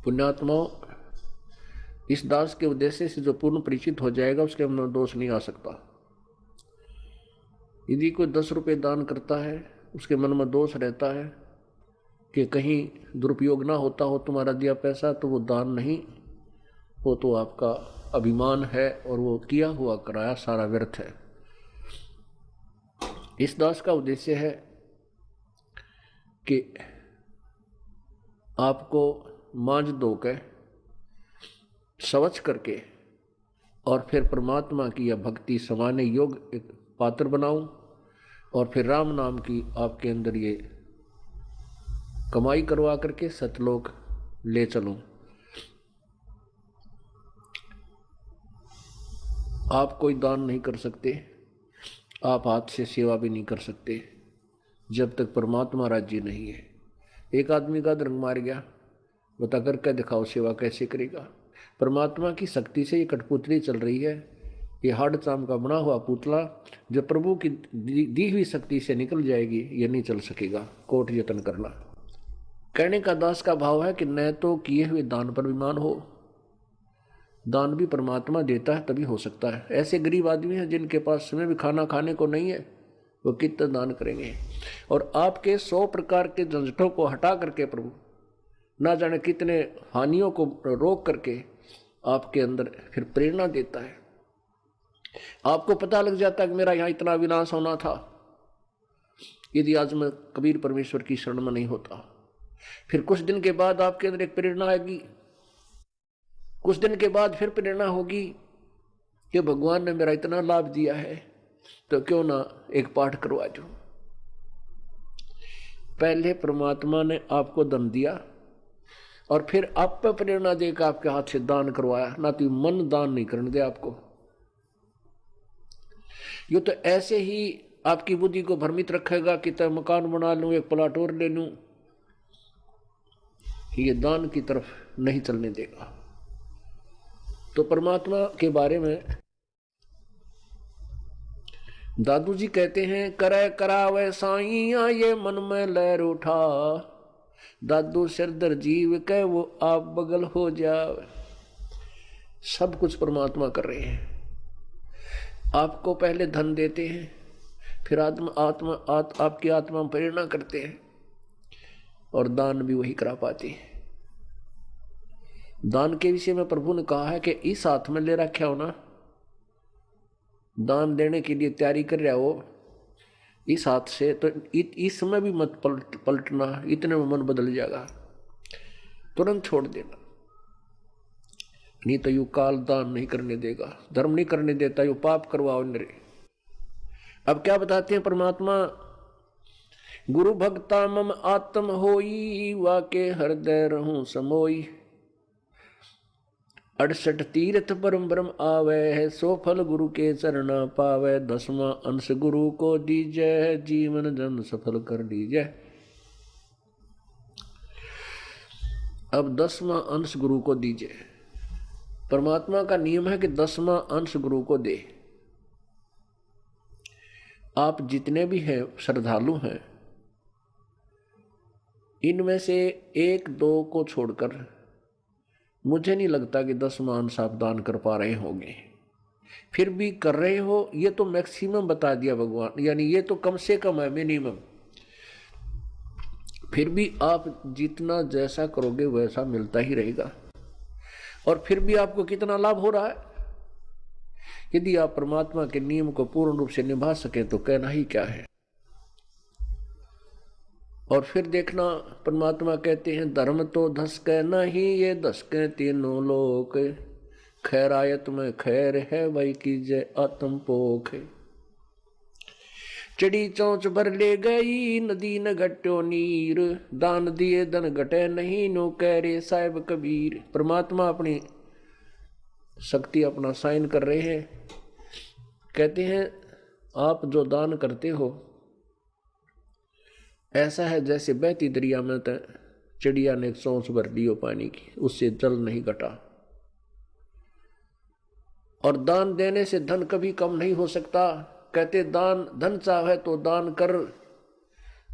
पुण्यात्माओं, इस दास के उद्देश्य से जो पूर्ण परिचित हो जाएगा उसके मन में दोष नहीं आ सकता। यदि कोई 10 रुपये दान करता है, उसके मन में दोष रहता है कि कहीं दुरुपयोग ना होता हो तुम्हारा दिया पैसा, तो वो दान नहीं, वो तो आपका अभिमान है और वो किया हुआ कराया सारा व्यर्थ है। इस दास का उद्देश्य है कि आपको मांझ धो के स्वच्छ करके और फिर परमात्मा की या भक्ति समाने योग्य एक पात्र बनाऊं और फिर राम नाम की आपके अंदर ये कमाई करवा करके सतलोक ले चलूं। आप कोई दान नहीं कर सकते, आप हाथ से सेवा भी नहीं कर सकते जब तक परमात्मा राजी नहीं है। एक आदमी का रंग मार गया, बता करके दिखाओ सेवा कैसे करेगा। परमात्मा की शक्ति से ये कठपुतली चल रही है, ये हाड़ चाम का बना हुआ पुतला जो प्रभु की दी हुई शक्ति से निकल जाएगी, ये नहीं चल सकेगा। कोट यत्न करना। कहने का दास का भाव है कि न तो किए हुए दान पर विमान हो, दान भी परमात्मा देता है तभी हो सकता है। ऐसे गरीब आदमी हैं जिनके पास समय भी खाना खाने को नहीं है, वो कितना दान करेंगे। और आपके 100 प्रकार के झंझटों को हटा करके प्रभु ना जाने कितने हानियों को रोक करके आपके अंदर फिर प्रेरणा देता है। आपको पता लग जाता है कि मेरा यहाँ इतना विनाश होना था यदि आज मैं कबीर परमेश्वर की शरण में नहीं होता। फिर कुछ दिन के बाद आपके अंदर एक प्रेरणा आएगी, कुछ दिन के बाद फिर प्रेरणा होगी कि भगवान ने मेरा इतना लाभ दिया है तो क्यों ना एक पाठ करवा दूं। पहले परमात्मा ने आपको धन दिया और फिर आप पे प्रेरणा देकर आपके हाथ से दान करवाया, ना तो मन दान नहीं करने दे आपको। ये तो ऐसे ही आपकी बुद्धि को भ्रमित रखेगा कि तय मकान बना लूं, एक प्लाट और ले लूं, ये दान की तरफ नहीं चलने देगा। तो परमात्मा के बारे में दादू जी कहते हैं, करे करावे साइया ये मन में लहर उठा, दादू सिरदर जीव के वो आप बगल हो जावे। सब कुछ परमात्मा कर रहे हैं। आपको पहले धन देते हैं, फिर आपकी आत्मा प्रेरणा करते हैं और दान भी वही करा पाते हैं। दान के विषय में प्रभु ने कहा है कि इस हाथ में ले रखा हो ना, दान देने के लिए तैयारी कर रहा हो इस हाथ से, तो इस समय भी मत पलटना, इतने में मन बदल जाएगा, तुरंत छोड़ देना। नहीं तो यू काल दान नहीं करने देगा, धर्म नहीं करने देता, यू पाप करवाओ नरे। अब क्या बताते हैं परमात्मा, गुरु भक्ता मम आत्म होई, वाके हृदय रहूं समोई, 68 तीर्थ परम ब्रह्म आवे है, सो फल गुरु के चरणा पावे, 10वां अंश गुरु को दीजय, जीवन जन सफल कर दीजय। अब 10वां अंश गुरु को दीजिए। परमात्मा का नियम है कि 10वां अंश गुरु को दे। आप जितने भी हैं श्रद्धालु हैं, इनमें से 1-2 को छोड़कर मुझे नहीं लगता कि 10वां अंश आप दान कर पा रहे होंगे। फिर भी कर रहे हो, ये तो मैक्सिमम बता दिया भगवान, यानी ये तो कम से कम है, मिनिमम। फिर भी आप जितना जैसा करोगे वैसा मिलता ही रहेगा। और फिर भी आपको कितना लाभ हो रहा है। यदि आप परमात्मा के नियम को पूर्ण रूप से निभा सके तो कहना ही क्या है। और फिर देखना, परमात्मा कहते हैं, धर्म तो धसके नहीं, ये धसके तीनों लोक, खैरायत में खैर है वही कीजिए आत्म पोख। चढ़ी चौंच भर ले गई नदी न घट्यो नीर, दान दिए धन घटे नहीं, नो कह रे साहिब कबीर। परमात्मा अपनी शक्ति अपना साइन कर रहे हैं। कहते हैं, आप जो दान करते हो ऐसा है जैसे बहती दरिया में चिड़िया ने एक चौंच भर ली हो पानी की, उससे जल नहीं घटा। और दान देने से धन कभी कम नहीं हो सकता। कहते दान धन चाहे तो दान कर,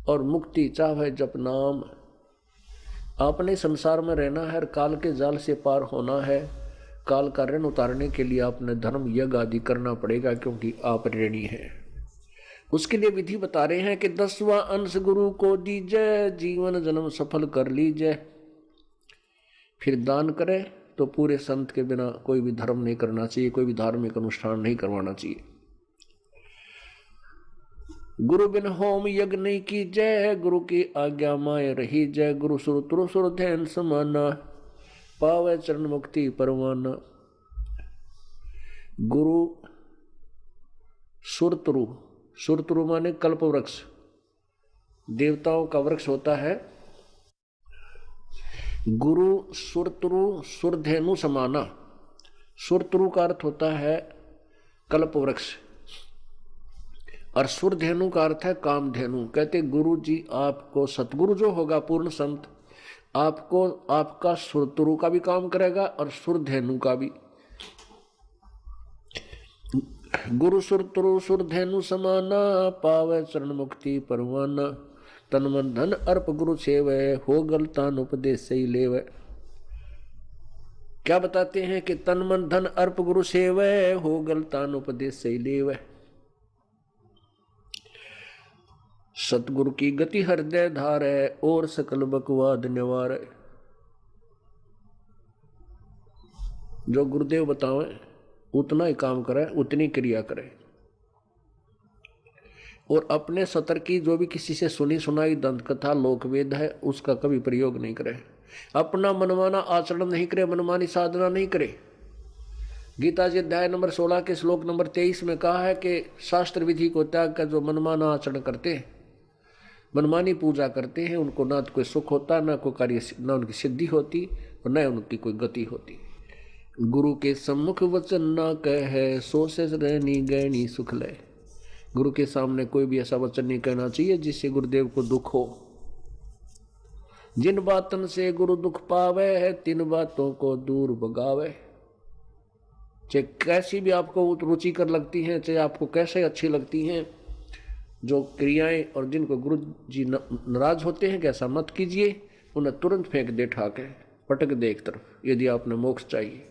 और मुक्ति चाहे जप नाम। आपने संसार में रहना है, काल के जाल से पार होना है। काल का ऋण उतारने के लिए आपने धर्म यज्ञ आदि करना पड़ेगा, क्योंकि आप ऋणी हैं। उसके लिए विधि बता रहे हैं कि 10वां अंश गुरु को दीजय, जीवन जन्म सफल कर लीजय। फिर दान करे तो पूरे संत के बिना कोई भी धर्म नहीं करना चाहिए, कोई भी धार्मिक अनुष्ठान नहीं करवाना चाहिए। गुरु बिन होम यज्ञ नहीं की जय, गुरु की आज्ञा माय रही जय। गुरु सुर ध्यान समाना, पावे चरण मुक्ति परवाना। गुरु सुरतरु, सुरतरु माने कल्प वृक्ष, देवताओं का वृक्ष होता है। गुरु सुरतरु सुरधेनु समाना, सुरतरु का अर्थ होता है कल्प वृक्ष और सुरधेनु का अर्थ है कामधेनु। कहते गुरु जी आपको, सतगुरु जो होगा पूर्ण संत, आपको आपका सुरतरु का भी काम करेगा और सुरधेनु का भी। गुरु सुरतरु सुरधेनु समाना, पावे चरण मुक्ति परवाना। तन मन धन अर्प गुरु सेवै, हो गलतान उपदेश सही लेवै। क्या बताते हैं कि तन मन धन अर्प गुरु सेवै, हो गलतान उपदेश सही लेवै। सतगुरु की गति हृदय धारै, और सकल बकवाद निवारै। जो गुरुदेव बतावे उतना ही काम करे, उतनी क्रिया करे। और अपने सतर की जो भी किसी से सुनी सुनाई दंत कथा लोकवेद है, उसका कभी प्रयोग नहीं करे। अपना मनमाना आचरण नहीं करे, मनमानी साधना नहीं करे। गीता जी अध्याय नंबर 16 के श्लोक नंबर 23 में कहा है कि शास्त्र विधि को त्याग कर जो मनमाना आचरण करते हैं, मनमानी पूजा करते हैं, उनको ना तो कोई सुख होता, ना कोई कार्य, ना उनकी सिद्धि होती और न उनकी कोई गति होती। गुरु के सम्मुख वचन ना कहे, सो से रहनी गहनी सुख ले। गुरु के सामने कोई भी ऐसा वचन नहीं कहना चाहिए जिससे गुरुदेव को दुख हो। जिन बातन से गुरु दुख पावे, तिन बातों को दूर भगावे। चाहे कैसी भी आपको रुचिकर लगती हैं, चाहे आपको कैसे अच्छी लगती हैं जो क्रियाएं, और जिनको गुरु जी नाराज होते हैं कि ऐसा मत कीजिए, उन्हें तुरंत फेंक दे, ठाके पटक दे एक तरफ, यदि आपने मोक्ष चाहिए।